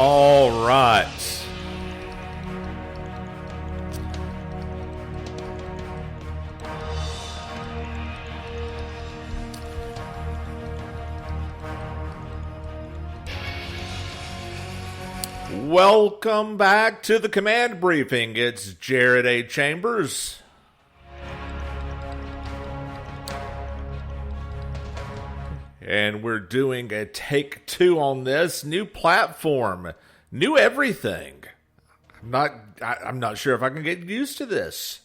All right. Welcome back to the command briefing. It's Jared A. Chambers. And we're doing a take two on this. New platform. New everything. I'm not sure if I can get used to this.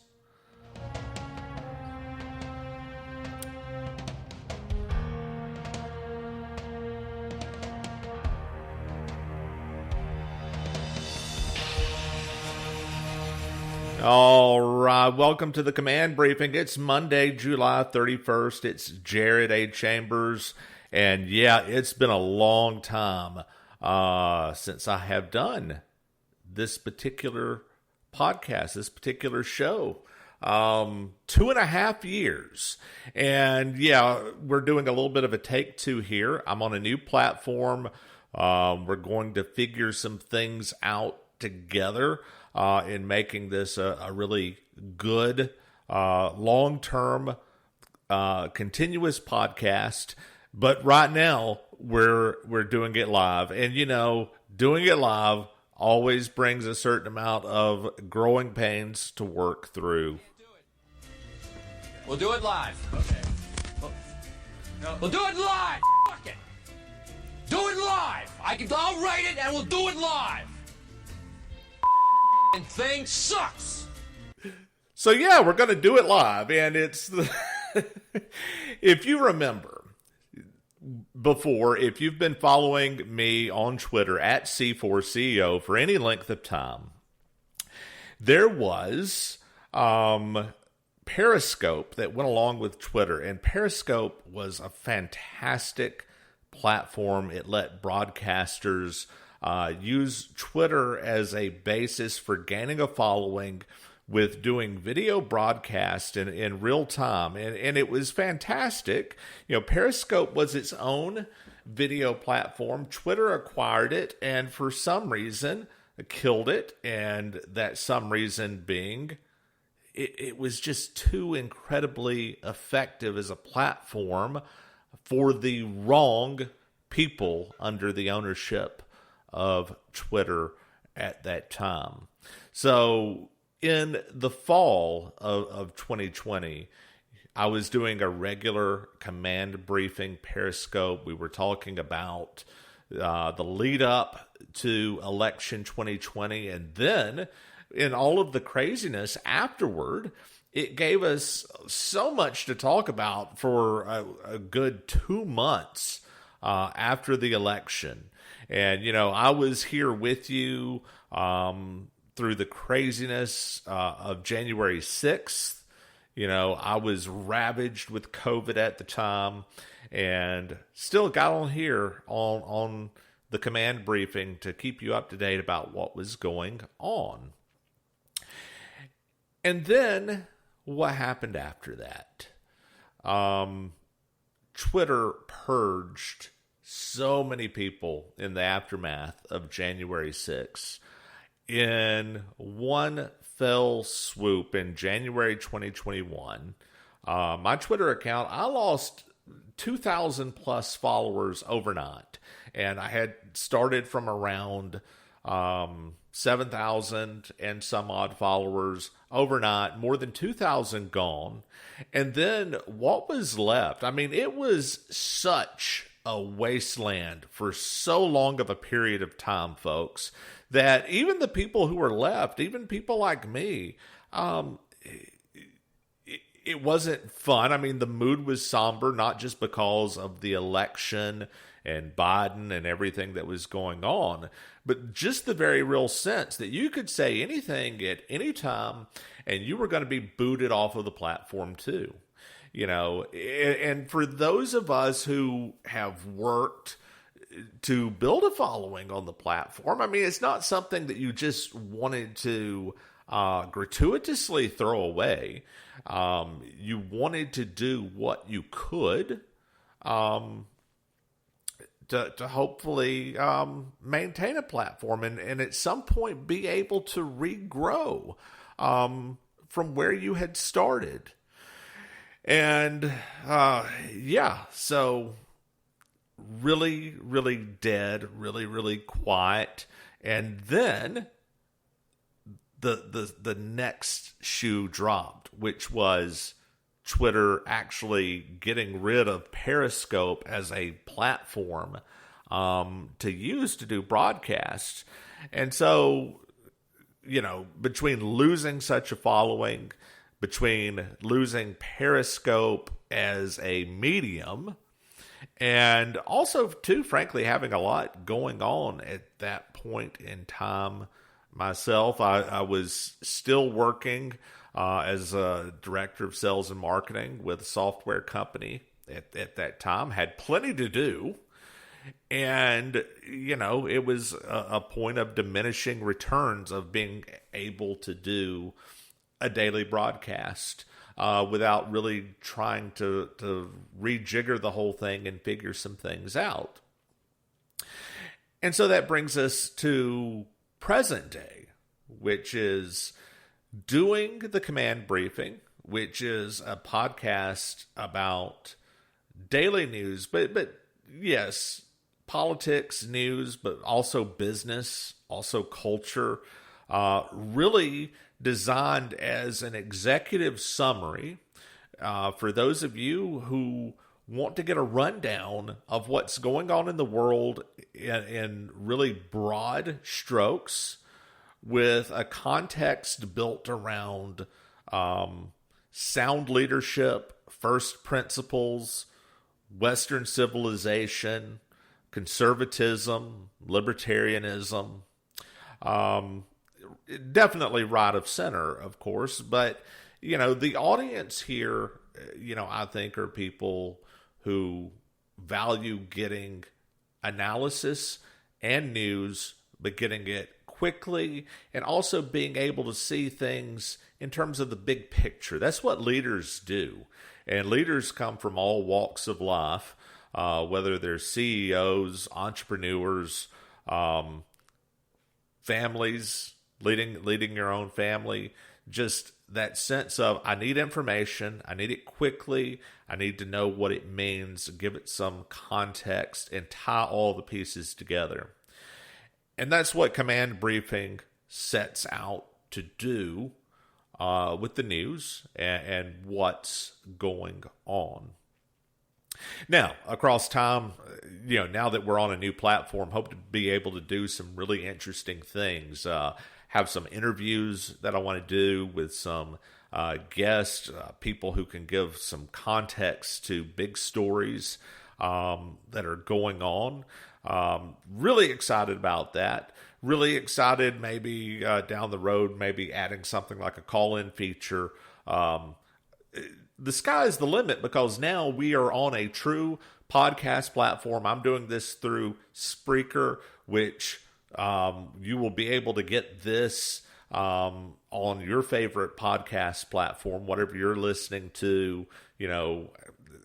All right, welcome to the command briefing. It's Monday, July 31st. It's Jared A. Chambers. And yeah, it's been a long time since I have done this particular podcast, this particular show. 2.5 years. And yeah, we're doing a little bit of a take two here. I'm on a new platform. We're going to figure some things out together in making this a really good, long-term, continuous podcast. But right now, we're doing it live. And, you know, doing it live always brings a certain amount of growing pains to work through. We'll do it live. Okay. We'll do it live. Fuck it. Do it live. I'll write it and we'll do it live. And thing sucks. So yeah, we're going to do it live. And it's if you remember before, if you've been following me on Twitter at C4CEO for any length of time, there was Periscope that went along with Twitter, and Periscope was a fantastic platform. It let broadcasters use Twitter as a basis for gaining a following with doing video broadcast in real time. And it was fantastic. You know, Periscope was its own video platform. Twitter acquired it and for some reason killed it. And that some reason being it was just too incredibly effective as a platform for the wrong people under the ownership of Twitter at that time. So in the fall of 2020, I was doing a regular command briefing Periscope. We were talking about the lead up to election 2020. And then in all of the craziness afterward, it gave us so much to talk about for a good 2 months after the election. And, you know, I was here with you through the craziness of January 6th. You know, I was ravaged with COVID at the time and still got on here on the command briefing to keep you up to date about what was going on. And then what happened after that? Twitter purged so many people in the aftermath of January 6th. In one fell swoop in January 2021, my Twitter account, I lost 2,000 plus followers overnight. And I had started from around 7,000 and some odd followers overnight, more than 2,000 gone. And then what was left? I mean, it was such a wasteland for so long of a period of time, folks, that even the people who were left, even people like me, it wasn't fun. I mean, the mood was somber, not just because of the election and Biden and everything that was going on, but just the very real sense that you could say anything at any time and you were going to be booted off of the platform too. You know, and for those of us who have worked to build a following on the platform, I mean, it's not something that you just wanted to gratuitously throw away. You wanted to do what you could to hopefully maintain a platform and at some point be able to regrow from where you had started. And so really, really dead, really, really quiet. And then the next shoe dropped, which was Twitter actually getting rid of Periscope as a platform to use to do broadcasts. And so, between losing such a following, between losing Periscope as a medium, and also, too, frankly, having a lot going on at that point in time myself, I was still working as a director of sales and marketing with a software company at that time, had plenty to do. And, it was a point of diminishing returns of being able to do a daily broadcast without really trying to rejigger the whole thing and figure some things out. And so that brings us to present day, which is doing the Command Briefing, which is a podcast about daily news, but yes, politics, news, but also business, also culture, really designed as an executive summary for those of you who want to get a rundown of what's going on in the world in really broad strokes, with a context built around sound leadership, first principles, Western civilization, conservatism, libertarianism, definitely right of center, of course, but, the audience here, I think are people who value getting analysis and news, but getting it quickly, and also being able to see things in terms of the big picture. That's what leaders do. And leaders come from all walks of life, whether they're CEOs, entrepreneurs, families, leading your own family, just that sense of, I need information, I need it quickly, I need to know what it means, give it some context, and tie all the pieces together. And that's what Command Briefing sets out to do with the news and what's going on. Now, across time, now that we're on a new platform, hope to be able to do some really interesting things. Have some interviews that I want to do with some guests, people who can give some context to big stories that are going on. Really excited about that. Really excited maybe down the road, maybe adding something like a call-in feature. The sky is the limit, because now we are on a true podcast platform. I'm doing this through Spreaker, which you will be able to get this on your favorite podcast platform, whatever you're listening to,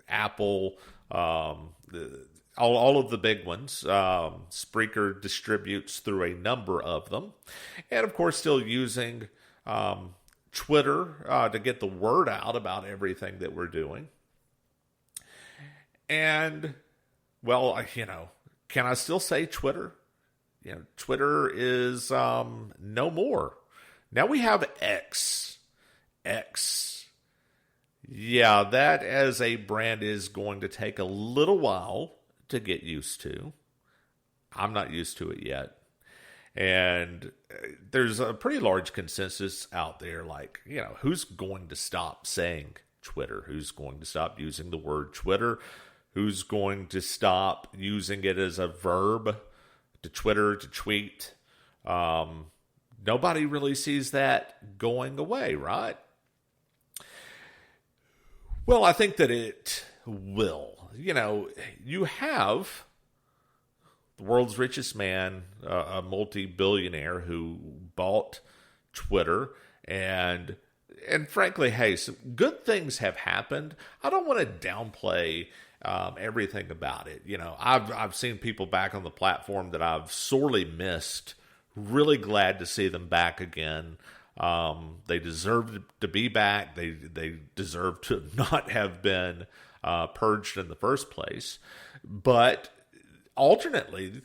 Apple, all of the big ones. Spreaker distributes through a number of them. And, of course, still using Twitter to get the word out about everything that we're doing. And, well, can I still say Twitter? Twitter is no more. Now we have X. Yeah, that as a brand is going to take a little while to get used to. I'm not used to it yet. And there's a pretty large consensus out there, like, who's going to stop saying Twitter? Who's going to stop using the word Twitter? Who's going to stop using it as a verb? To Twitter, to tweet. Nobody really sees that going away, right? Well, I think that it will. You have the world's richest man, a multi-billionaire who bought Twitter and and frankly, hey, some good things have happened. I don't want to downplay everything about it. I've seen people back on the platform that I've sorely missed. Really glad to see them back again. They deserve to be back. They deserve to not have been purged in the first place. But alternately,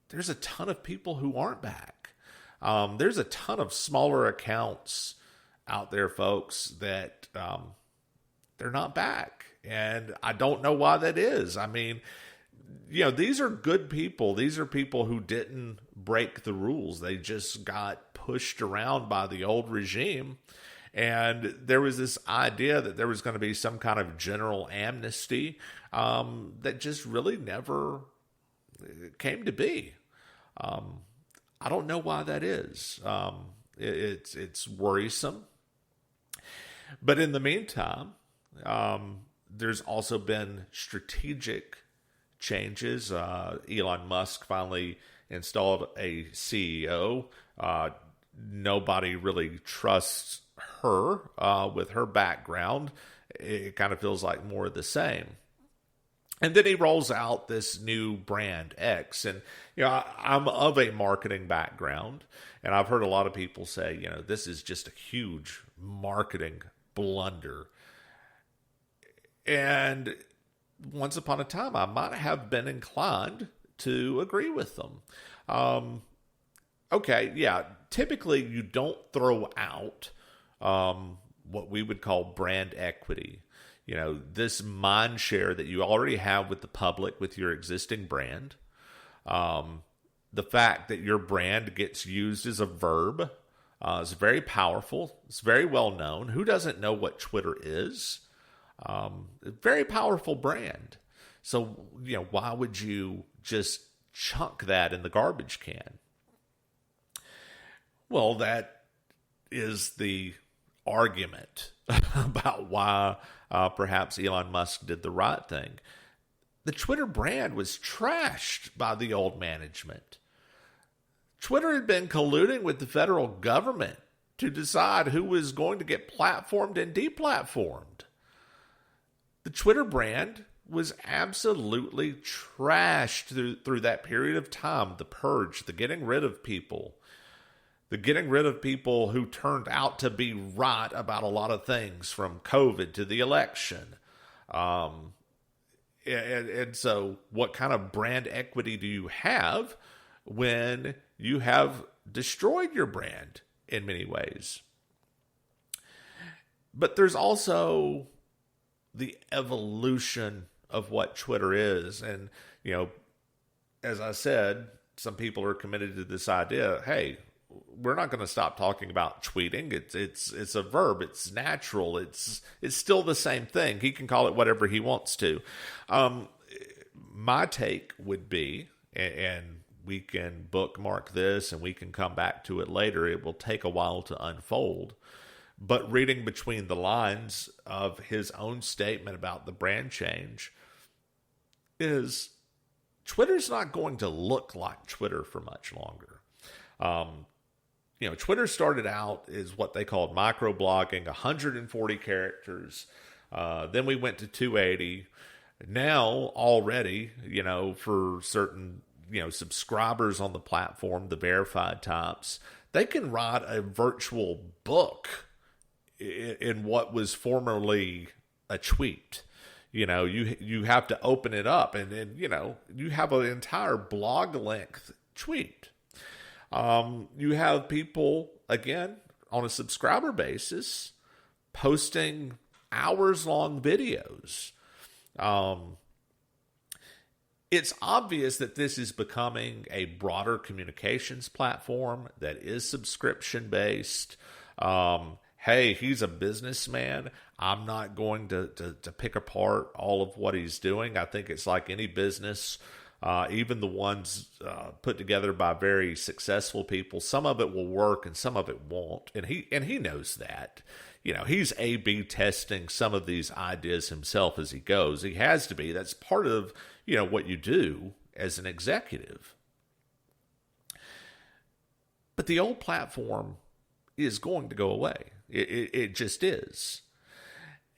there's a ton of people who aren't back. There's a ton of smaller accounts out there, folks, that they're not back. And I don't know why that is. I mean, these are good people. These are people who didn't break the rules. They just got pushed around by the old regime. And there was this idea that there was going to be some kind of general amnesty that just really never came to be. I don't know why that is. It's worrisome. But in the meantime, there's also been strategic changes. Elon Musk finally installed a CEO. Nobody really trusts her with her background. It kind of feels like more of the same. And then he rolls out this new brand, X. And, I'm of a marketing background, and I've heard a lot of people say, this is just a huge marketing blunder. And once upon a time, I might have been inclined to agree with them. Okay, yeah, typically you don't throw out what we would call brand equity. This mind share that you already have with the public with your existing brand. The fact that your brand gets used as a verb is very powerful. It's very well known. Who doesn't know what Twitter is? A very powerful brand. So, why would you just chunk that in the garbage can? Well, that is the argument about why perhaps Elon Musk did the right thing. The Twitter brand was trashed by the old management. Twitter had been colluding with the federal government to decide who was going to get platformed and deplatformed. The Twitter brand was absolutely trashed through that period of time. The purge, the getting rid of people. The getting rid of people who turned out to be right about a lot of things, from COVID to the election. And so what kind of brand equity do you have when you have destroyed your brand in many ways? But there's also the evolution of what Twitter is. And, as I said, some people are committed to this idea, hey, we're not going to stop talking about tweeting. It's a verb. It's natural. It's still the same thing. He can call it whatever he wants to. My take would be, and we can bookmark this and we can come back to it later. It will take a while to unfold. But reading between the lines of his own statement about the brand change is Twitter's not going to look like Twitter for much longer. Twitter started out as what they called microblogging, 140 characters. Then we went to 280. Now already, for certain, subscribers on the platform, the verified types, they can write a virtual book in what was formerly a tweet. You have to open it up and you have an entire blog length tweet. You have people, again, on a subscriber basis, posting hours-long videos. It's obvious that this is becoming a broader communications platform that is subscription-based. Hey, he's a businessman. I'm not going to pick apart all of what he's doing. I think it's like any business. Even the ones put together by very successful people, some of it will work and some of it won't, and he knows that. He's A/B testing some of these ideas himself as he goes. He has to be. That's part of what you do as an executive. But the old platform is going to go away. It just is.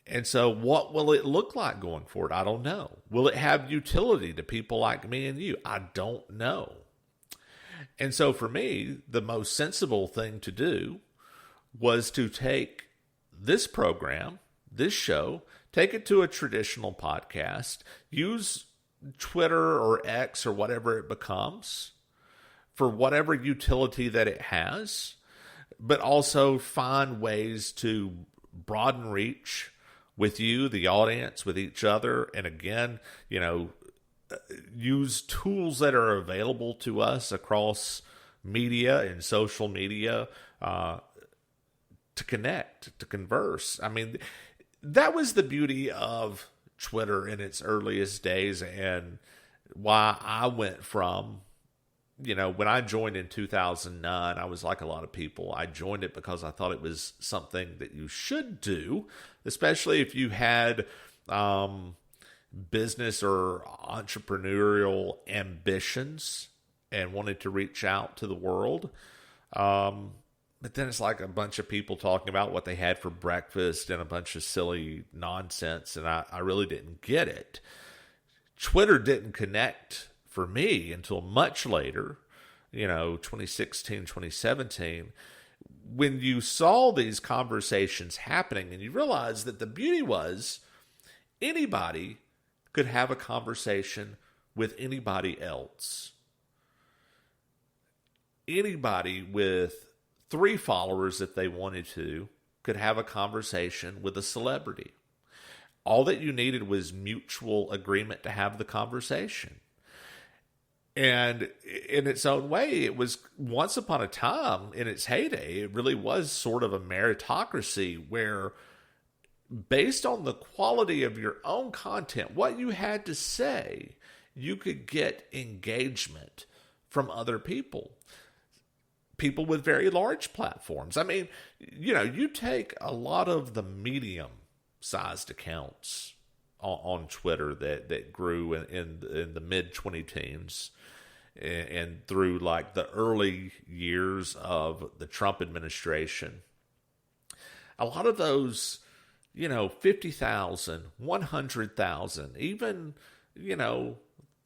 And so what will it look like going forward? I don't know. Will it have utility to people like me and you? I don't know. And so for me, the most sensible thing to do was to take this program, this show, take it to a traditional podcast, use Twitter or X or whatever it becomes for whatever utility that it has, but also find ways to broaden reach with you, the audience, with each other. And again, use tools that are available to us across media and social media to connect, to converse. I mean, that was the beauty of Twitter in its earliest days, and why I went from, when I joined in 2009, I was like a lot of people. I joined it because I thought it was something that you should do, especially if you had business or entrepreneurial ambitions and wanted to reach out to the world. But then it's like a bunch of people talking about what they had for breakfast and a bunch of silly nonsense, and I really didn't get it. Twitter didn't connect for me until much later, 2016, 2017, when you saw these conversations happening and you realized that the beauty was anybody could have a conversation with anybody else. Anybody with 3 followers, if they wanted to, could have a conversation with a celebrity. All that you needed was mutual agreement to have the conversation. And in its own way, it was once upon a time, in its heyday, it really was sort of a meritocracy where, based on the quality of your own content, what you had to say, you could get engagement from other people. People with very large platforms. I mean, you take a lot of the medium-sized accounts on Twitter that grew in the mid-2010s and through like the early years of the Trump administration. A lot of those, 50,000, 100,000, even,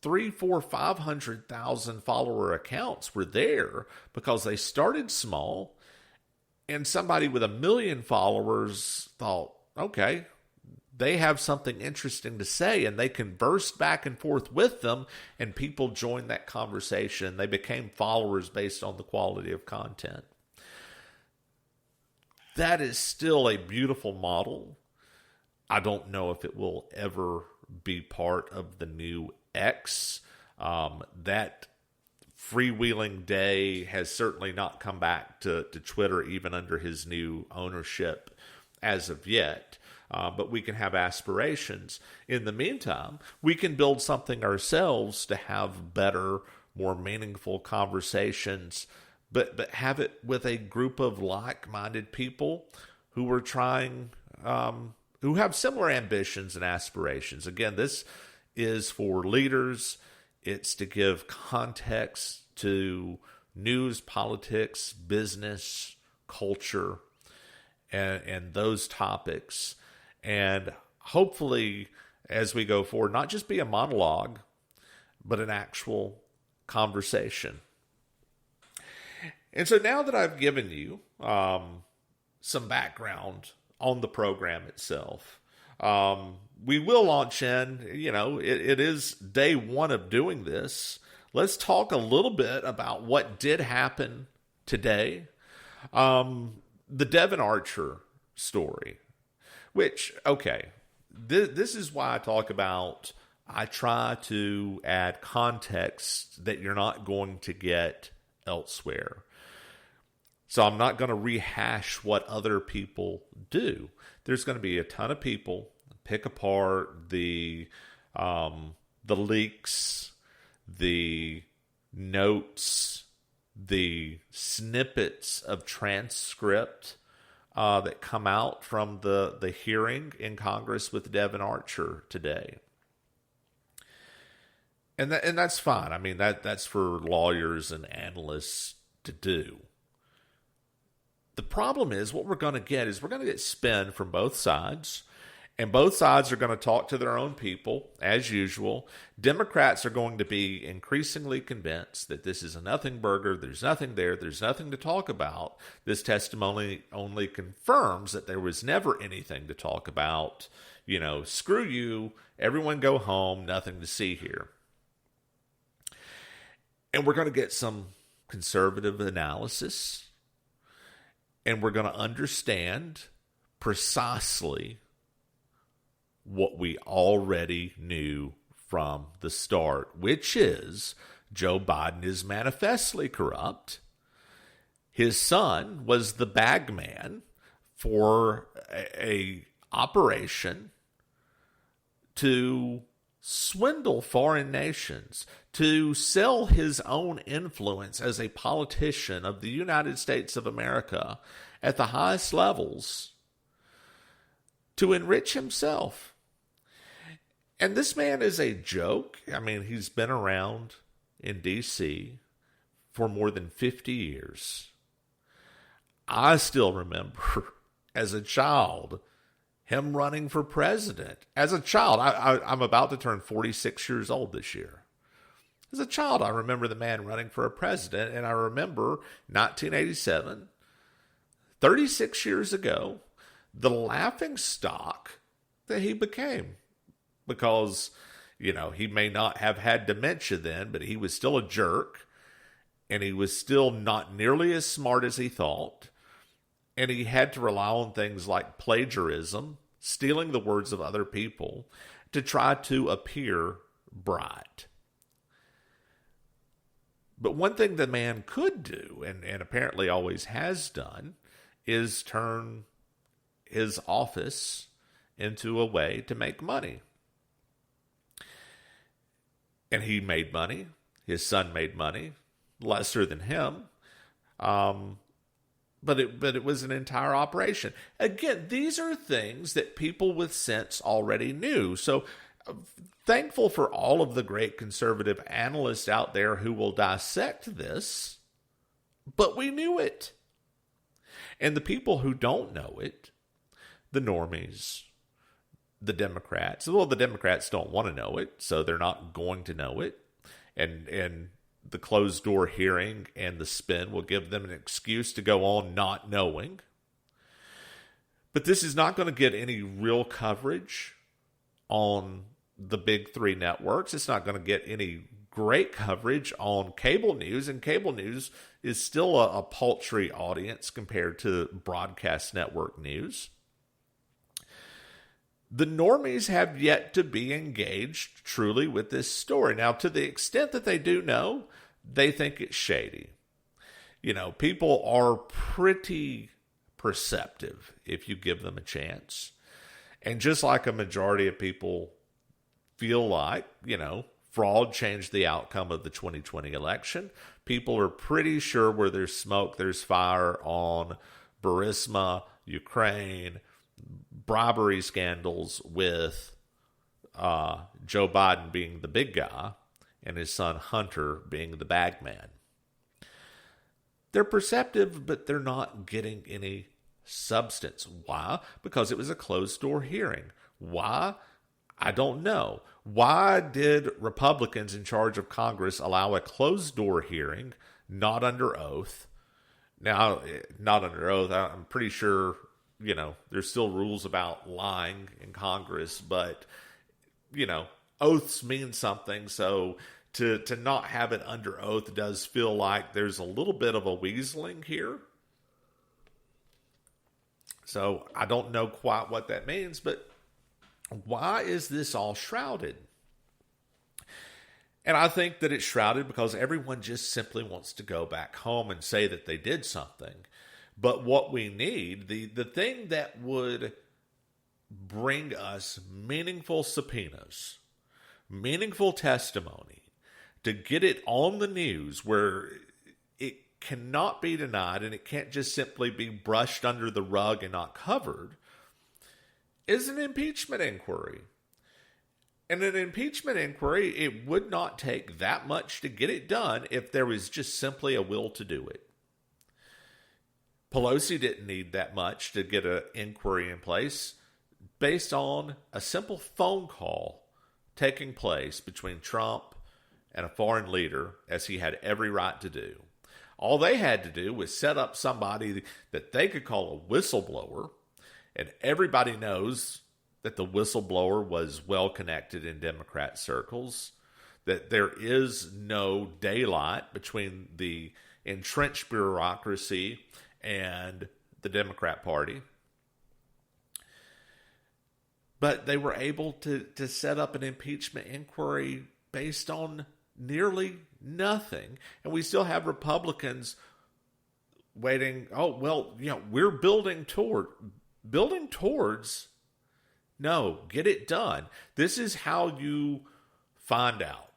3, 4, 500,000 follower accounts were there because they started small, and somebody with 1 million followers thought, okay, they have something interesting to say, and they conversed back and forth with them, and people joined that conversation. They became followers based on the quality of content. That is still a beautiful model. I don't know if it will ever be part of the new X. That freewheeling day has certainly not come back to Twitter, even under his new ownership as of yet. But we can have aspirations. In the meantime, we can build something ourselves to have better, more meaningful conversations, but have it with a group of like-minded people who are trying, who have similar ambitions and aspirations. Again, this is for leaders. It's to give context to news, politics, business, culture, and those topics. And hopefully, as we go forward, not just be a monologue, but an actual conversation. And so now that I've given you some background on the program itself, we will launch in, it is day 1 of doing this. Let's talk a little bit about what did happen today. The Devon Archer story, which, okay, this is why I talk about, I try to add context that you're not going to get elsewhere. So I'm not going to rehash what other people do. There's going to be a ton of people pick apart the leaks, the notes, the snippets of transcript that come out from the hearing in Congress with Devon Archer today. And that's fine. I mean, that's for lawyers and analysts to do. The problem is what we're going to get spin from both sides. And both sides are going to talk to their own people, as usual. Democrats are going to be increasingly convinced that this is a nothing burger. There's nothing there. There's nothing to talk about. This testimony only confirms that there was never anything to talk about. You know, screw you. Everyone go home. Nothing to see here. And we're going to get some conservative analysis. And we're going to understand precisely what we already knew from the start, which is Joe Biden is manifestly corrupt. His son was the bag man for a operation to swindle foreign nations, to sell his own influence as a politician of the United States of America at the highest levels, to enrich himself. And this man is a joke. I mean, he's been around in D.C. for more than 50 years. I still remember, as a child, him running for president. As a child, I'm about to turn 46 years old this year. As a child, I remember the man running for a president, and I remember 1987, 36 years ago, the laughingstock that he became. Because, you know, he may not have had dementia then, but he was still a jerk, and he was still not nearly as smart as he thought, and he had to rely on things like plagiarism, stealing the words of other people, to try to appear bright. But one thing the man could do, and apparently always has done, is turn his office into a way to make money. And he made money. His son made money, lesser than him. But it was an entire operation. Again, these are things that people with sense already knew. So thankful for all of the great conservative analysts out there who will dissect this. But we knew it. And the people who don't know it, the normies, the Democrats. Well, the Democrats don't want to know it, so they're not going to know it. And the closed-door hearing and the spin will give them an excuse to go on not knowing. But this is not going to get any real coverage on the big three networks. It's not going to get any great coverage on cable news, and cable news is still a paltry audience compared to broadcast network news. The normies have yet to be engaged truly with this story. Now, to the extent that they do know, they think it's shady. You know, people are pretty perceptive if you give them a chance. And just like a majority of people feel like, you know, fraud changed the outcome of the 2020 election, people are pretty sure where there's smoke, there's fire on Burisma, Ukraine, bribery scandals with Joe Biden being the big guy and his son Hunter being the bag man. They're perceptive, but they're not getting any substance. Why? Because it was a closed-door hearing. Why? I don't know. Why did Republicans in charge of Congress allow a closed-door hearing, not under oath? Now, not under oath, I'm pretty sure, you know, there's still rules about lying in Congress, but, you know, oaths mean something, so to not have it under oath does feel like there's a little bit of a weaseling here. So I don't know quite what that means, but why is this all shrouded? And I think that it's shrouded because everyone just simply wants to go back home and say that they did something. But what we need, the thing that would bring us meaningful subpoenas, meaningful testimony, to get it on the news where it cannot be denied and it can't just simply be brushed under the rug and not covered, is an impeachment inquiry. And an impeachment inquiry, it would not take that much to get it done if there was just simply a will to do it. Pelosi didn't need that much to get an inquiry in place based on a simple phone call taking place between Trump and a foreign leader, as he had every right to do. All they had to do was set up somebody that they could call a whistleblower, and everybody knows that the whistleblower was well connected in Democrat circles, that there is no daylight between the entrenched bureaucracy and the Democrat Party. But they were able to set up an impeachment inquiry based on nearly nothing. And we still have Republicans waiting. Oh, well, we're building towards. No, get it done. This is how you find out.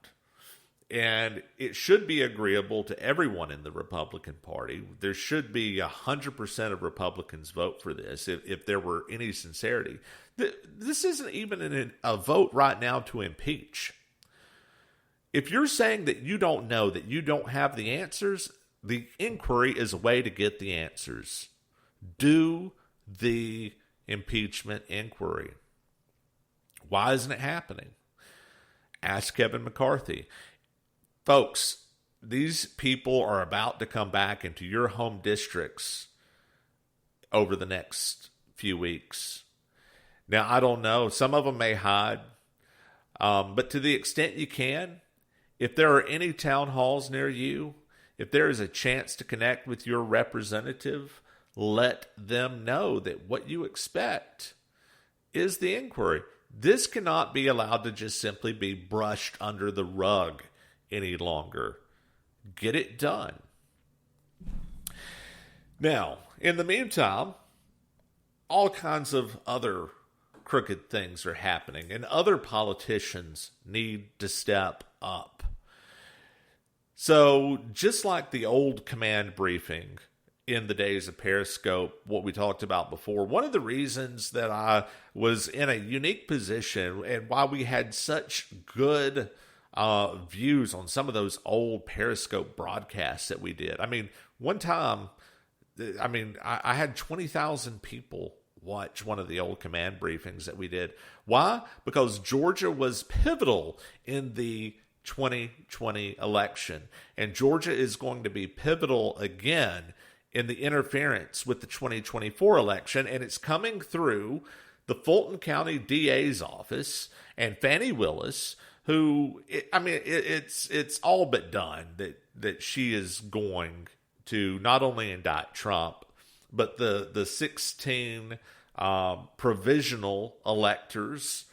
And it should be agreeable to everyone in the Republican Party. There should be 100% of Republicans vote for this if there were any sincerity. This isn't even a vote right now to impeach. If you're saying that you don't know, that you don't have the answers, the inquiry is a way to get the answers. Do the impeachment inquiry. Why isn't it happening? Ask Kevin McCarthy. Folks, these people are about to come back into your home districts over the next few weeks. Now, I don't know. Some of them may hide. But to the extent you can, if there are any town halls near you, if there is a chance to connect with your representative, let them know that what you expect is the inquiry. This cannot be allowed to just simply be brushed under the rug any longer. Get it done. Now, in the meantime, all kinds of other crooked things are happening, and other politicians need to step up. So, just like the old command briefing in the days of Periscope, what we talked about before, one of the reasons that I was in a unique position and why we had such good views on some of those old Periscope broadcasts that we did. I mean, one time, I had 20,000 people watch one of the old command briefings that we did. Why? Because Georgia was pivotal in the 2020 election. And Georgia is going to be pivotal again in the interference with the 2024 election. And it's coming through the Fulton County DA's office and Fani Willis, who, it's all but done that she is going to not only indict Trump, but the 16 provisional electors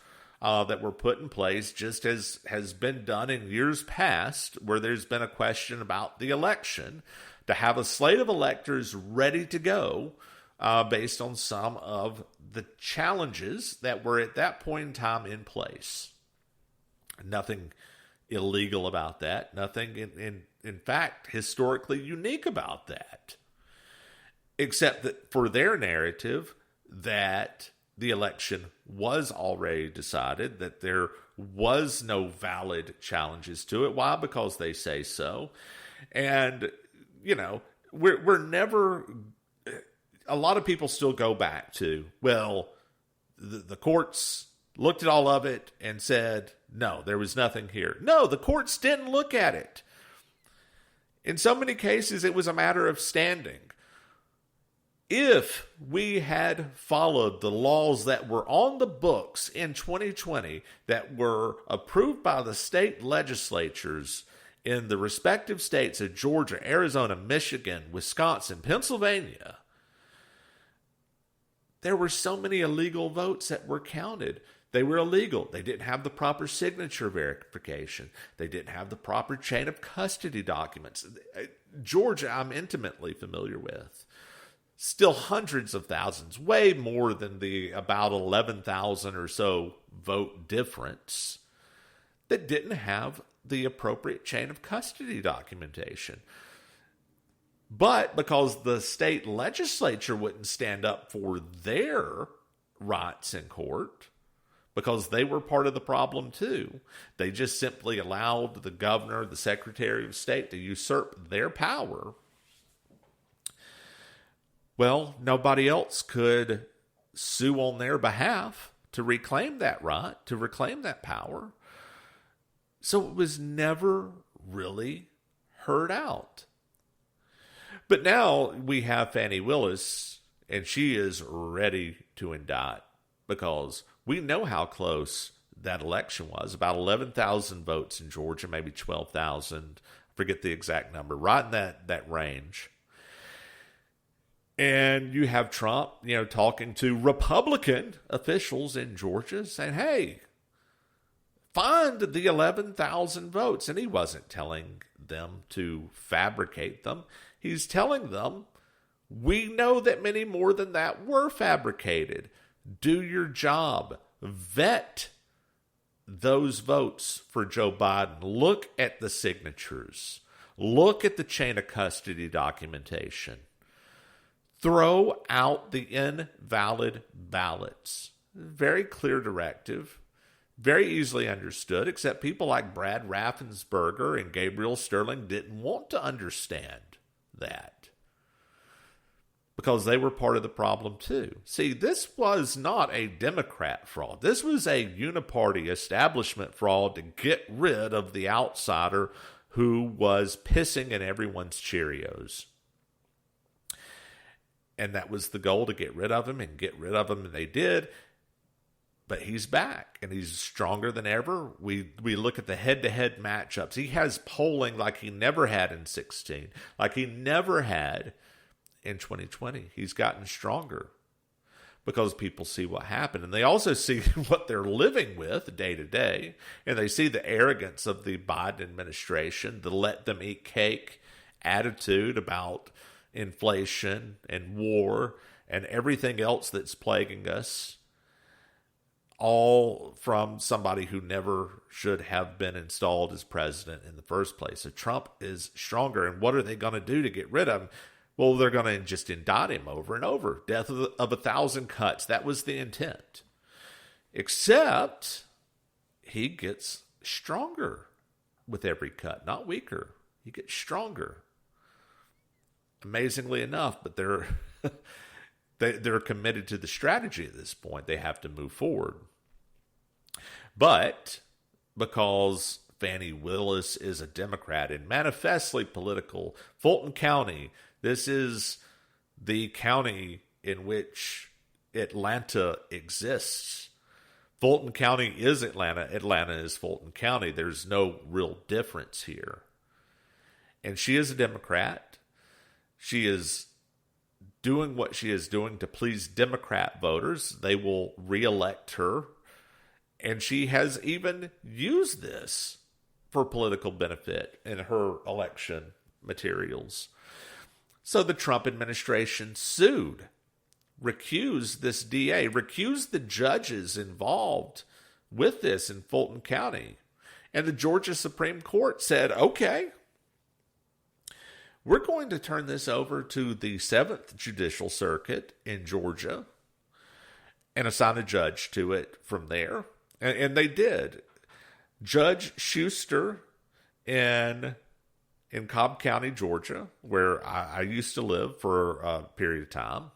that were put in place, just as has been done in years past, where there's been a question about the election, to have a slate of electors ready to go based on some of the challenges that were at that point in time in place. Nothing illegal about that. Nothing, in fact, historically unique about that. Except that for their narrative that the election was already decided, that there was no valid challenges to it. Why? Because they say so. And, we're never... A lot of people still go back to, well, the courts looked at all of it and said, no, there was nothing here. No, the courts didn't look at it. In so many cases, it was a matter of standing. If we had followed the laws that were on the books in 2020 that were approved by the state legislatures in the respective states of Georgia, Arizona, Michigan, Wisconsin, Pennsylvania, there were so many illegal votes that were counted. They were illegal. They didn't have the proper signature verification. They didn't have the proper chain of custody documents. Georgia, I'm intimately familiar with. Still hundreds of thousands, way more than the about 11,000 or so vote difference, that didn't have the appropriate chain of custody documentation. But because the state legislature wouldn't stand up for their rights in court, because they were part of the problem too, they just simply allowed the governor, the secretary of state, to usurp their power. Well, nobody else could sue on their behalf to reclaim that right, to reclaim that power. So it was never really heard out. But now we have Fani Willis, and she is ready to indict because we know how close that election was. About 11,000 votes in Georgia, maybe 12,000. I forget the exact number, right in that range. And you have Trump, talking to Republican officials in Georgia saying, hey, find the 11,000 votes. And he wasn't telling them to fabricate them. He's telling them, we know that many more than that were fabricated. Do your job. Vet those votes for Joe Biden. Look at the signatures. Look at the chain of custody documentation. Throw out the invalid ballots. Very clear directive. Very easily understood, except people like Brad Raffensperger and Gabriel Sterling didn't want to understand that because they were part of the problem too. See, this was not a Democrat fraud. This was a uniparty establishment fraud to get rid of the outsider who was pissing in everyone's Cheerios. And that was the goal, to get rid of him, and they did. But he's back, and he's stronger than ever. We look at the head-to-head matchups. He has polling like he never had in 2016, like he never had in 2020. He's gotten stronger because people see what happened. And they also see what they're living with day to day. And they see the arrogance of the Biden administration, the let-them-eat-cake attitude about inflation and war and everything else that's plaguing us, all from somebody who never should have been installed as president in the first place. So Trump is stronger. And what are they going to do to get rid of him? Well, they're going to just indict him over and over. Death of 1,000 cuts. That was the intent. Except he gets stronger with every cut, not weaker. He gets stronger. Amazingly enough, but they're committed to the strategy at this point. They have to move forward. But because Fani Willis is a Democrat and manifestly political, Fulton County, this is the county in which Atlanta exists. Fulton County is Atlanta. Atlanta is Fulton County. There's no real difference here. And she is a Democrat. She is doing what she is doing to please Democrat voters. They will reelect her. And she has even used this for political benefit in her election materials. So the Trump administration sued, recused this DA, recused the judges involved with this in Fulton County. And the Georgia Supreme Court said, okay, we're going to turn this over to the 7th Judicial Circuit in Georgia and assign a judge to it from there. And they did. Judge Schuster in Cobb County, Georgia, where I used to live for a period of time,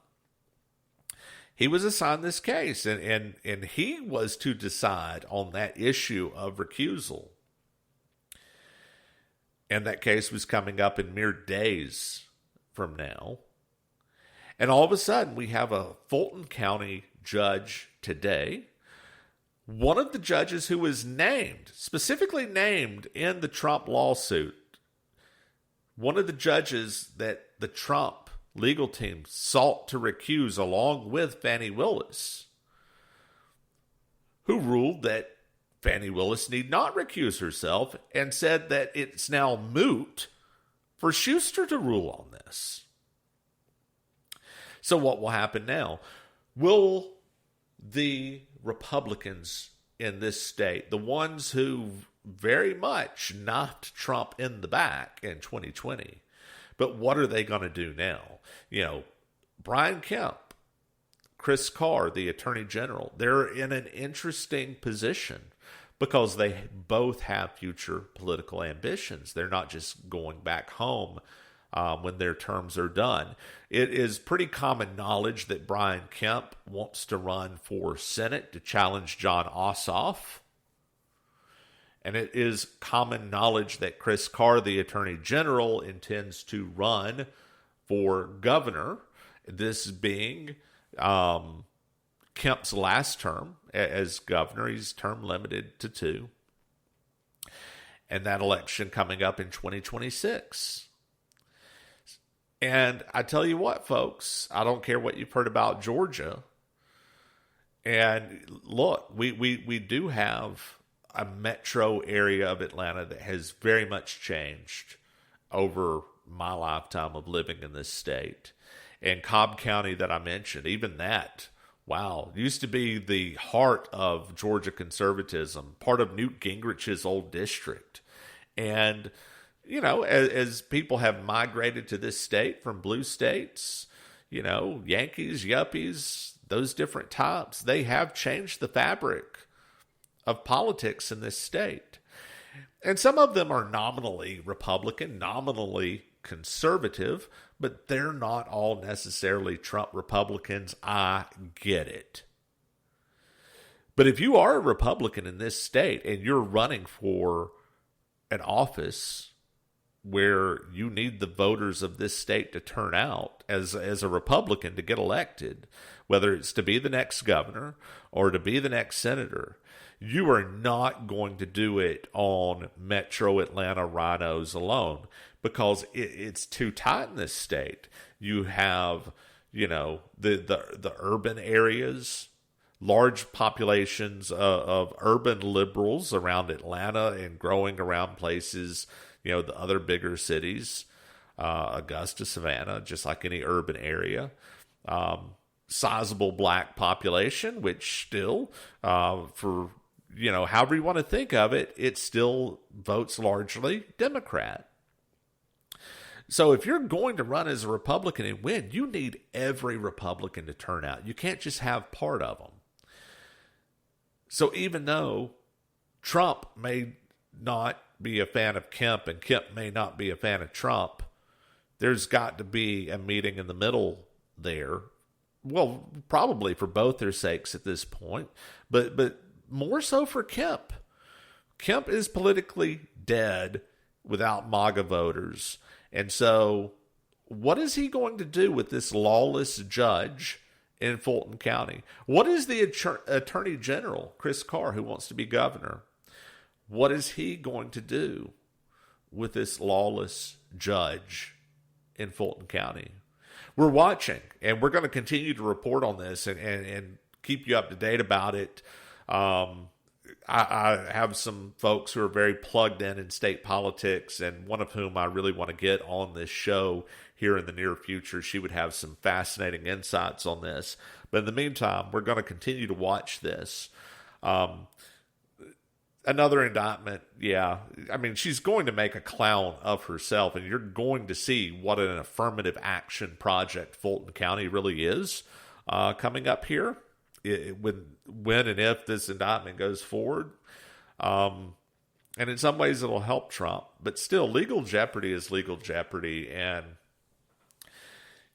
he was assigned this case, and he was to decide on that issue of recusal. And that case was coming up in mere days from now. And all of a sudden, we have a Fulton County judge today. One of the judges who was named, specifically named in the Trump lawsuit, one of the judges that the Trump legal team sought to recuse along with Fani Willis, who ruled that Fani Willis need not recuse herself and said that it's now moot for Schuster to rule on this. So what will happen now? Will the Republicans in this state, the ones who very much knocked Trump in the back in 2020, but what are they going to do now? Brian Kemp, Chris Carr, the Attorney General, they're in an interesting position because they both have future political ambitions. They're not just going back home when their terms are done. It is pretty common knowledge that Brian Kemp wants to run for Senate to challenge John Ossoff. And it is common knowledge that Chris Carr, the Attorney General, intends to run for governor, this being Kemp's last term as governor. He's term limited to 2. And that election coming up in 2026. And I tell you what, folks, I don't care what you've heard about Georgia. And look, we do have a metro area of Atlanta that has very much changed over my lifetime of living in this state. And Cobb County that I mentioned, even that, wow, used to be the heart of Georgia conservatism, part of Newt Gingrich's old district. And, you know, as people have migrated to this state from blue states, you know, Yankees, yuppies, those different types, they have changed the fabric of politics in this state. And some of them are nominally Republican, nominally conservative, but they're not all necessarily Trump Republicans. I get it. But if you are a Republican in this state and you're running for an office where you need the voters of this state to turn out as a Republican to get elected, whether it's to be the next governor or to be the next senator, you are not going to do it on Metro Atlanta rhinos alone, because it's too tight in this state. You have, you know, the urban areas, large populations of urban liberals around Atlanta and growing around places, you know, the other bigger cities, Augusta, Savannah, just like any urban area. Sizable black population, which still, for, you know, however you want to think of it, it still votes largely Democrat. So if you're going to run as a Republican and win, you need every Republican to turn out. You can't just have part of them. So even though Trump may not be a fan of Kemp and Kemp may not be a fan of Trump, there's got to be a meeting in the middle there. Well, probably for both their sakes at this point, but more so for Kemp. Kemp is politically dead without MAGA voters. And so what is he going to do with this lawless judge in Fulton County? What is the Attorney General, Chris Carr, who wants to be governor? What is he going to do with this lawless judge in Fulton County? We're watching, and we're going to continue to report on this and keep you up to date about it. I have some folks who are very plugged in state politics, and one of whom I really want to get on this show here in the near future. She would have some fascinating insights on this. But in the meantime, we're going to continue to watch this. Another indictment, yeah. I mean, she's going to make a clown of herself, and you're going to see what an affirmative action project Fulton County really is coming up here. When and if this indictment goes forward. And in some ways it'll help Trump, but still legal jeopardy is legal jeopardy, and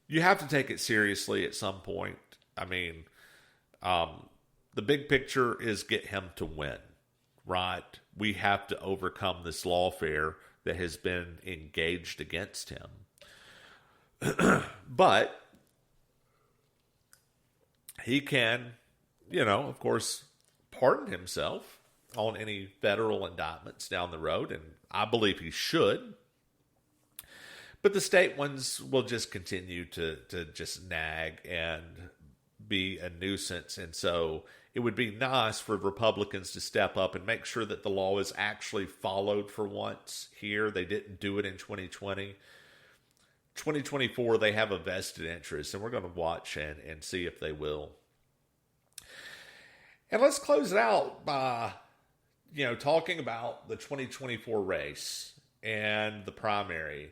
you have to take it seriously at some point. I mean, the big picture is get him to win, right? We have to overcome this lawfare that has been engaged against him. But he can, you know, of course, pardon himself on any federal indictments down the road, and I believe he should. But the state ones will just continue to just nag and be a nuisance. And so it would be nice for Republicans to step up and make sure that the law is actually followed for once here. They didn't do it in 2020. 2024, they have a vested interest, and we're going to watch and see if they will. And let's close it out by, you know, talking about the 2024 race and the primary,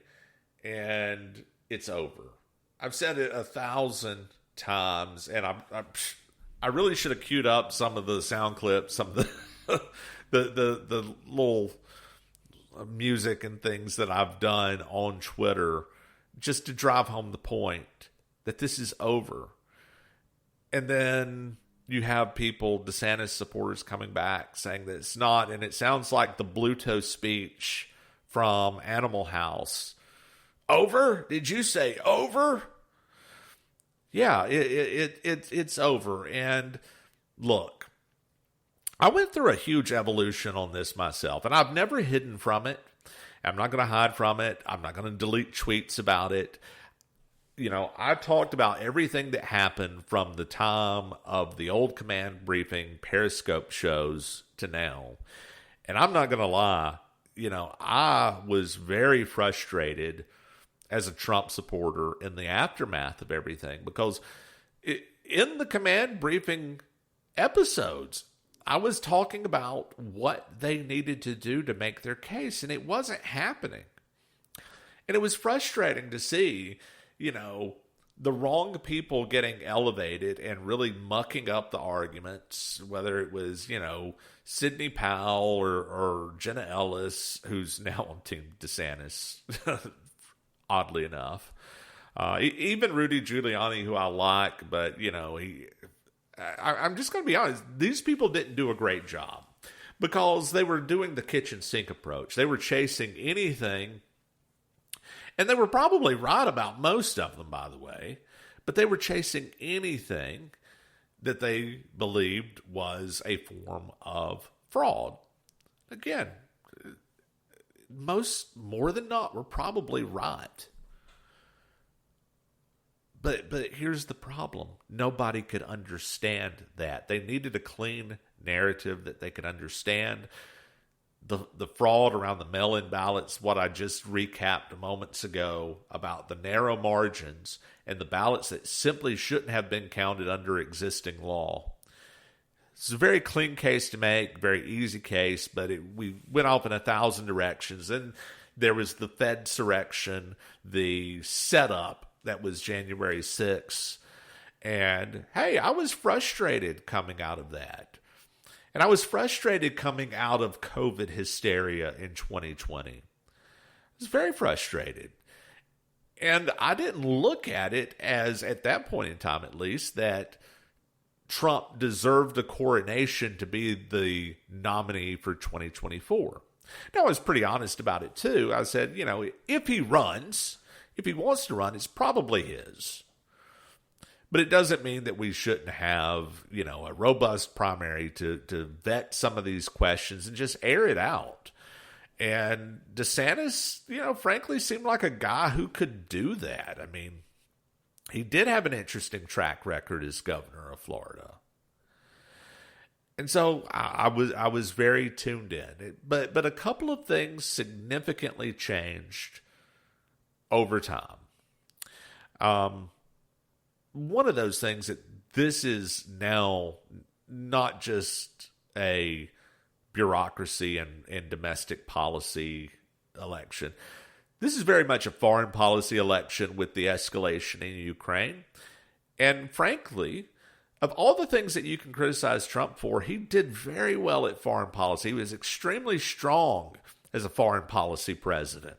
and it's over. I've said it 1,000 times, and I really should have queued up some of the sound clips, some of the little music and things that I've done on Twitter just to drive home the point that this is over. And then you have people, DeSantis supporters, coming back saying that it's not, and it sounds like the Bluto speech from Animal House. Over? Did you say over? Yeah, it's over. And look, I went through a huge evolution on this myself, and I've never hidden from it. I'm not going to hide from it. I'm not going to delete tweets about it. You know, I talked about everything that happened from the time of the old command briefing Periscope shows to now. And I'm not going to lie, you know, I was very frustrated as a Trump supporter in the aftermath of everything, because in the command briefing episodes, I was talking about what they needed to do to make their case, and it wasn't happening. And it was frustrating to see, you know, the wrong people getting elevated and really mucking up the arguments, whether it was, you know, Sidney Powell or Jenna Ellis, who's now on Team DeSantis, oddly enough. Even Rudy Giuliani, who I like, but, you know, I'm just going to be honest. These people didn't do a great job because they were doing the kitchen sink approach. They were chasing anything, and they were probably right about most of them, by the way, but they were chasing anything that they believed was a form of fraud. Again, more than not, were probably right. But here's the problem. Nobody could understand that. They needed a clean narrative that they could understand. The fraud around the mail-in ballots, what I just recapped moments ago about the narrow margins and the ballots that simply shouldn't have been counted under existing law. It's a very clean case to make, very easy case, but we went off in 1,000 directions. And there was the Fedsurrection, the setup that was January 6th. And hey, I was frustrated coming out of that. And I was frustrated coming out of COVID hysteria in 2020. I was very frustrated. And I didn't look at it as, at that point in time at least, that Trump deserved a coronation to be the nominee for 2024. Now, I was pretty honest about it too. I said, you know, if he runs, if he wants to run, it's probably his. But it doesn't mean that we shouldn't have, you know, a robust primary to vet some of these questions and just air it out. And DeSantis, you know, frankly seemed like a guy who could do that. I mean, he did have an interesting track record as governor of Florida. And so I was very tuned in. But a couple of things significantly changed over time. One of those things that this is now not just a bureaucracy and domestic policy election. This is very much a foreign policy election with the escalation in Ukraine. And frankly, of all the things that you can criticize Trump for, he did very well at foreign policy. He was extremely strong as a foreign policy president.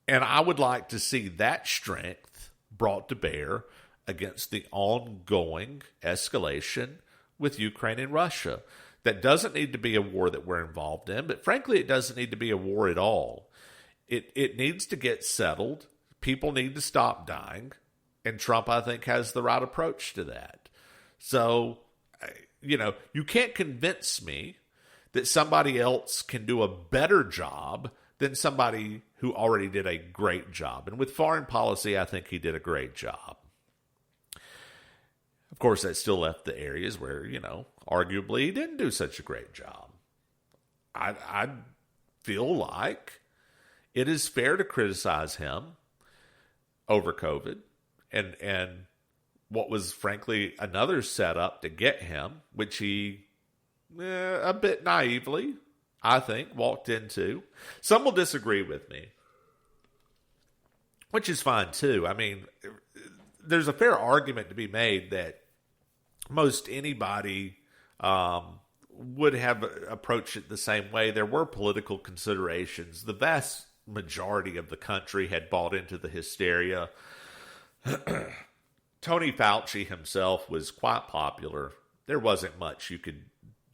And I would like to see that strength brought to bear against the ongoing escalation with Ukraine and Russia. That doesn't need to be a war that we're involved in, but frankly, it doesn't need to be a war at all. It needs to get settled. People need to stop dying, and Trump, I think, has the right approach to that. So, you know, you can't convince me that somebody else can do a better job than somebody who already did a great job. And with foreign policy, I think he did a great job. Of course, that still left the areas where, you know, arguably he didn't do such a great job. I feel like it is fair to criticize him over COVID and what was, frankly, another setup to get him, which he, a bit naively, I think, walked into. Some will disagree with me, which is fine too. I mean, there's a fair argument to be made that most anybody would have approached it the same way. There were political considerations. The vast majority of the country had bought into the hysteria. Tony Fauci himself was quite popular. There wasn't much you could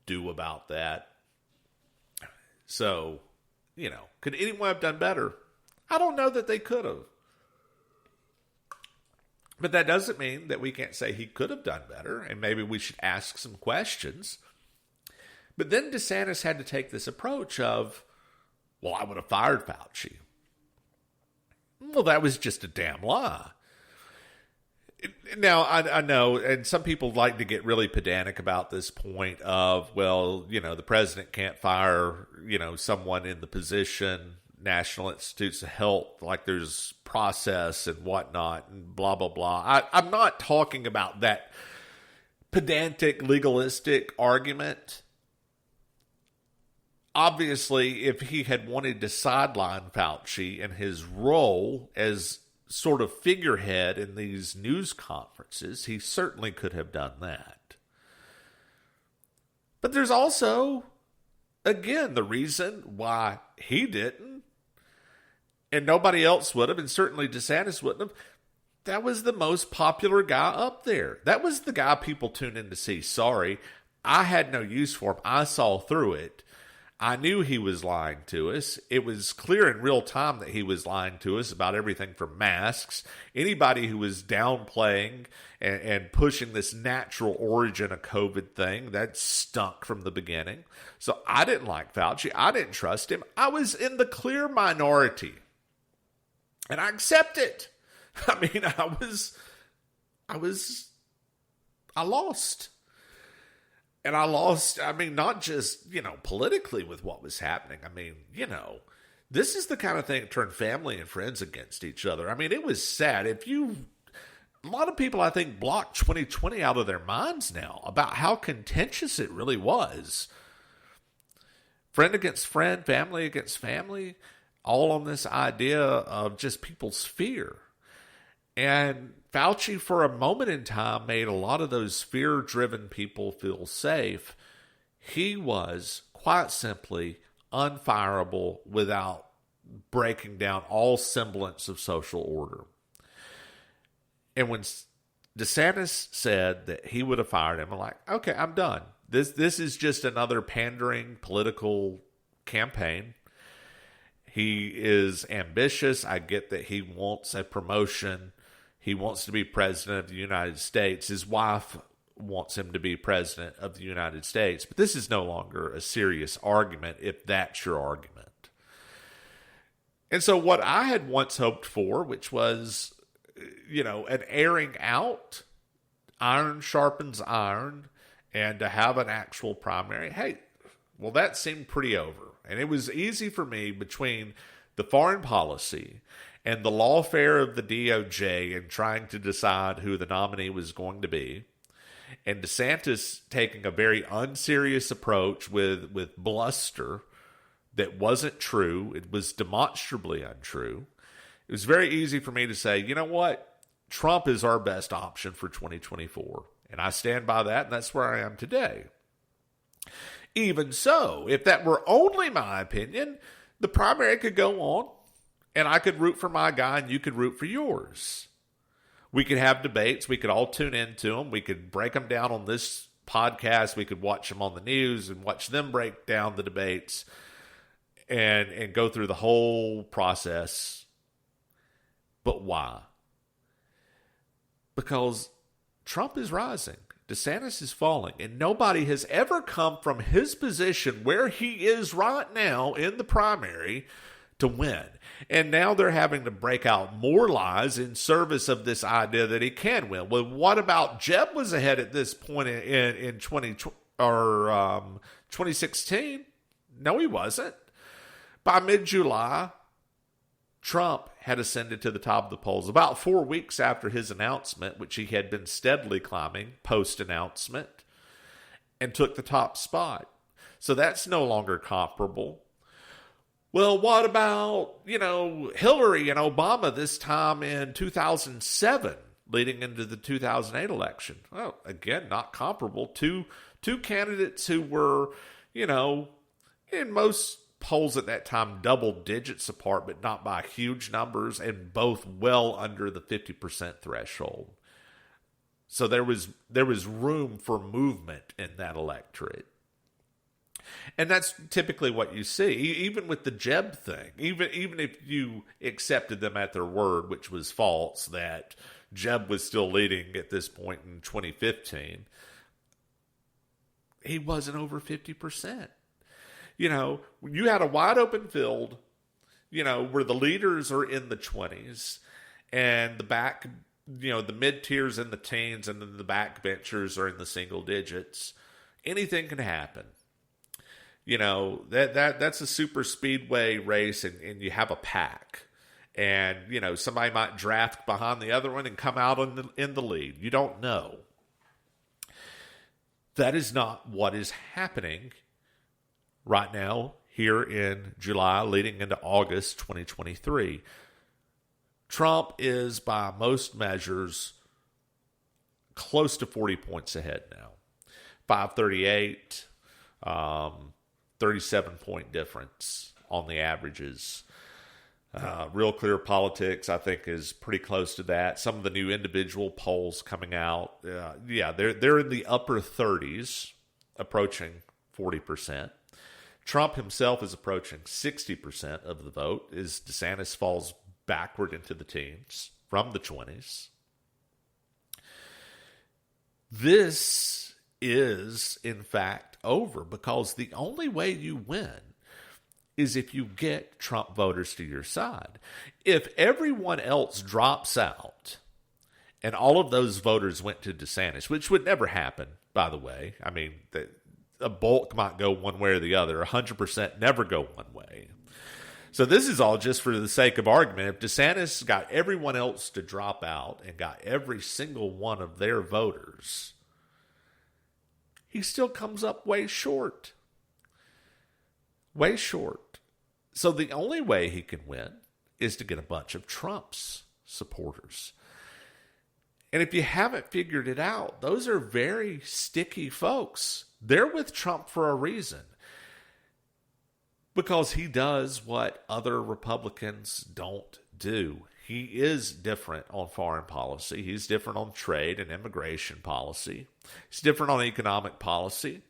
do about that. So, could anyone have done better? I don't know that they could have. But that doesn't mean that we can't say he could have done better, and maybe we should ask some questions. But then DeSantis had to take this approach of, well, I would have fired Fauci. Well, that was just a damn lie. Now, I know, and some people like to get really pedantic about this point of, well, the president can't fire, someone in the position, National Institutes of Health, like there's process and whatnot, and blah, blah, blah. I'm not talking about that pedantic, legalistic argument. Obviously, if he had wanted to sideline Fauci and his role as sort of figurehead in these news conferences, he certainly could have done that. But there's also, again, the reason why he didn't, and nobody else would have, and certainly DeSantis wouldn't have. That was the most popular guy up there. That was the guy people tuned in to see. Sorry, I had no use for him. I saw through it. I knew he was lying to us. It was clear in real time that he was lying to us about everything from masks. Anybody who was downplaying and pushing this natural origin of COVID thing, that stunk from the beginning. So I didn't like Fauci. I didn't trust him. I was in the clear minority. And I accept it. I mean, I lost. And I lost, not just, politically with what was happening. This is the kind of thing that turned family and friends against each other. It was sad. A lot of people, I think, blocked 2020 out of their minds now about how contentious it really was. Friend against friend, family against family, all on this idea of just people's fear. And Fauci, for a moment in time, made a lot of those fear-driven people feel safe. He was, quite simply, unfireable without breaking down all semblance of social order. And when DeSantis said that he would have fired him, I'm like, okay, I'm done. This is just another pandering political campaign. He is ambitious. I get that he wants a promotion. He wants to be president of the United States. His wife wants him to be president of the United States. But this is no longer a serious argument if that's your argument. And so what I had once hoped for, which was, an airing out, iron sharpens iron, and to have an actual primary, hey, well, that seemed pretty over. And it was easy for me between the foreign policy and the lawfare of the DOJ and trying to decide who the nominee was going to be, and DeSantis taking a very unserious approach with bluster that wasn't true. It was demonstrably untrue. It was very easy for me to say, you know what? Trump is our best option for 2024. And I stand by that, and that's where I am today. Even so, if that were only my opinion, the primary could go on, and I could root for my guy, and you could root for yours. We could have debates. We could all tune into them. We could break them down on this podcast. We could watch them on the news and watch them break down the debates and go through the whole process. But why? Because Trump is rising. DeSantis is falling. And nobody has ever come from his position where he is right now in the primary to win. And now they're having to break out more lies in service of this idea that he can win. Well, what about Jeb was ahead at this point in 2016? No, he wasn't. By mid-July, Trump had ascended to the top of the polls about 4 weeks after his announcement, which he had been steadily climbing post-announcement, and took the top spot. So that's no longer comparable. Well, what about, Hillary and Obama this time in 2007, leading into the 2008 election? Well, again, not comparable. Two candidates who were, in most polls at that time double digits apart, but not by huge numbers, and both well under the 50% threshold. So there was room for movement in that electorate. And that's typically what you see, even with the Jeb thing. Even if you accepted them at their word, which was false, that Jeb was still leading at this point in 2015, he wasn't over 50%. You know, you had a wide open field, you know, where the leaders are in the 20s and the back, you know, the mid tiers in the teens, and then the backbenchers are in the single digits. Anything can happen. You know, that's a super speedway race, and you have a pack. And, you know, somebody might draft behind the other one and come out in the lead. You don't know. That is not what is happening right now here in July leading into August 2023. Trump is, by most measures, close to 40 points ahead now. 538, 37-point difference on the averages. Real Clear Politics, I think, is pretty close to that. Some of the new individual polls coming out, they're in the upper 30s, approaching 40%. Trump himself is approaching 60% of the vote, as DeSantis falls backward into the teens from the 20s. This is, in fact, over, because the only way you win is if you get Trump voters to your side. If everyone else drops out and all of those voters went to DeSantis, which would never happen, by the way. I mean, a bulk might go one way or the other. 100% never go one way. So this is all just for the sake of argument. If DeSantis got everyone else to drop out and got every single one of their voters, he still comes up way short. Way short. So the only way he can win is to get a bunch of Trump's supporters. And if you haven't figured it out, those are very sticky folks. They're with Trump for a reason. Because he does what other Republicans don't do. He is different on foreign policy. He's different on trade and immigration policy. He's different on economic policy.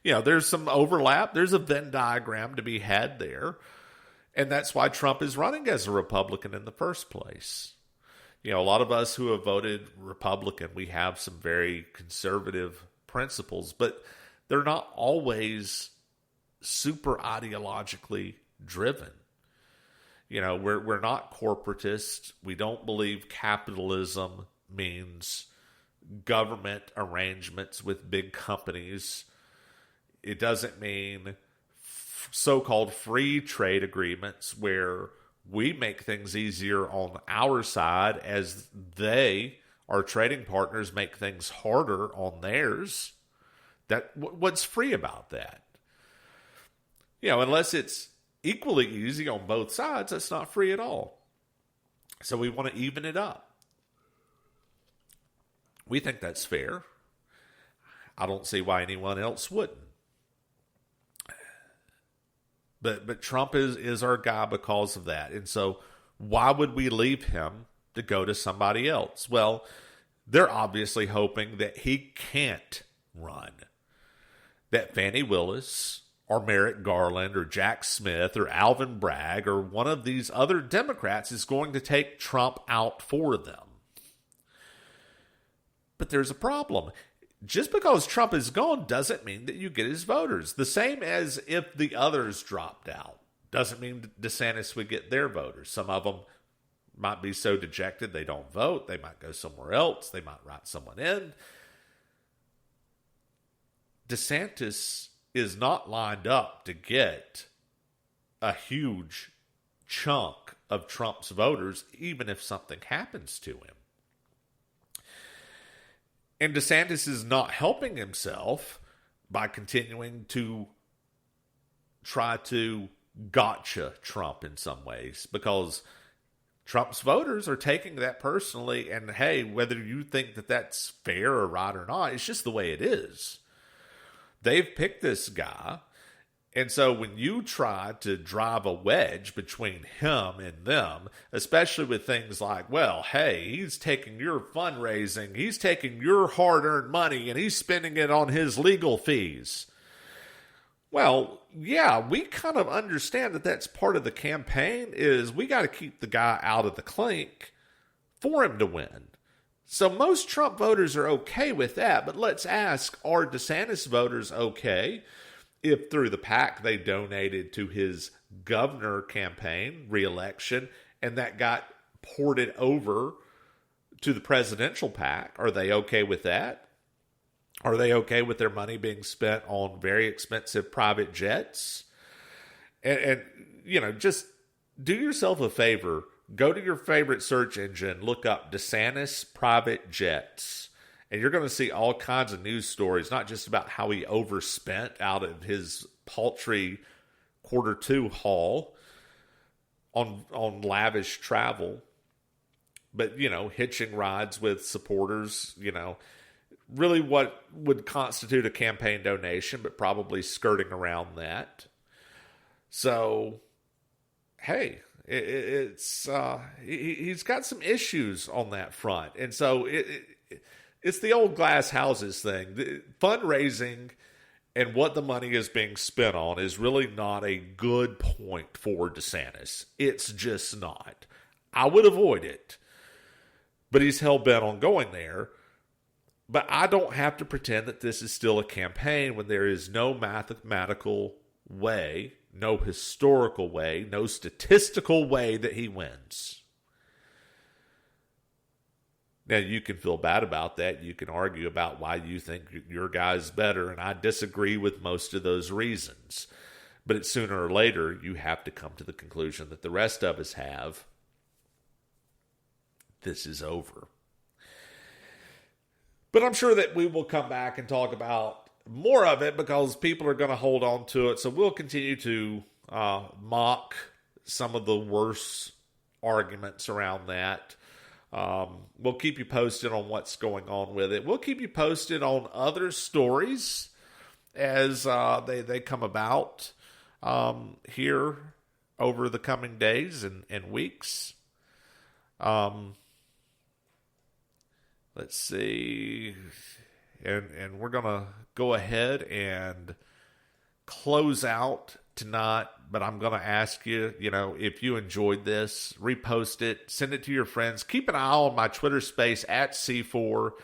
You know, there's some overlap. There's a Venn diagram to be had there. And that's why Trump is running as a Republican in the first place. You know, a lot of us who have voted Republican, we have some very conservative principles, but they're not always super ideologically driven. You know, we're not corporatists. We don't believe capitalism means government arrangements with big companies. It doesn't mean so-called free trade agreements where we make things easier on our side as they, our trading partners, make things harder on theirs. What's free about that? You know, unless it's equally easy on both sides, that's not free at all. So we want to even it up. We think that's fair. I don't see why anyone else wouldn't. But Trump is our guy because of that. And so why would we leave him to go to somebody else? Well, they're obviously hoping that he can't run. That Fani Willis or Merrick Garland or Jack Smith or Alvin Bragg or one of these other Democrats is going to take Trump out for them. But there's a problem. Just because Trump is gone doesn't mean that you get his voters. The same as if the others dropped out. Doesn't mean DeSantis would get their voters. Some of them might be so dejected they don't vote. They might go somewhere else. They might write someone in. DeSantis is not lined up to get a huge chunk of Trump's voters, even if something happens to him. And DeSantis is not helping himself by continuing to try to gotcha Trump in some ways, because Trump's voters are taking that personally, and hey, whether you think that that's fair or right or not, it's just the way it is. They've picked this guy, And so when you try to drive a wedge between him and them, especially with things like, well, hey, he's taking your fundraising, he's taking your hard-earned money, and he's spending it on his legal fees. Well, yeah, we kind of understand that that's part of the campaign, is we got to keep the guy out of the clink for him to win. So most Trump voters are okay with that, but let's ask, are DeSantis voters okay if through the PAC they donated to his governor campaign, re-election, and that got ported over to the presidential PAC? Are they okay with that? Are they okay with their money being spent on very expensive private jets? And you know, just do yourself a favor. Go to your favorite search engine, look up DeSantis private jets, and you're going to see all kinds of news stories, not just about how he overspent out of his paltry Q2 haul on lavish travel, but, you know, hitching rides with supporters, you know, really what would constitute a campaign donation, but probably skirting around that. So, hey, he's got some issues on that front. And so it's the old glass houses thing. The fundraising and what the money is being spent on is really not a good point for DeSantis. It's just not. I would avoid it. But he's hell-bent on going there. But I don't have to pretend that this is still a campaign when there is no mathematical way, no historical way, no statistical way that he wins. Now, you can feel bad about that. You can argue about why you think your guy's better, and I disagree with most of those reasons. But it's sooner or later, you have to come to the conclusion that the rest of us have. This is over. But I'm sure that we will come back and talk about more of it because people are going to hold on to it. So we'll continue to mock some of the worst arguments around that. We'll keep you posted on what's going on with it. We'll keep you posted on other stories as they come about here over the coming days and weeks. Let's see. And we're going to go ahead and close out tonight, but I'm going to ask you, you know, if you enjoyed this, repost it, send it to your friends. Keep an eye on my Twitter space at C4CEO.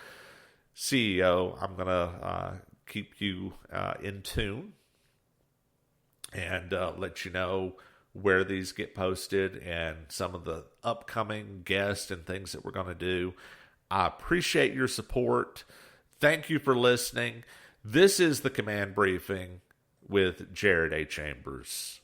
I'm going to keep you in tune and let you know where these get posted and some of the upcoming guests and things that we're going to do. I appreciate your support. Thank you for listening. This is the Command Briefing with Jared A. Chambers.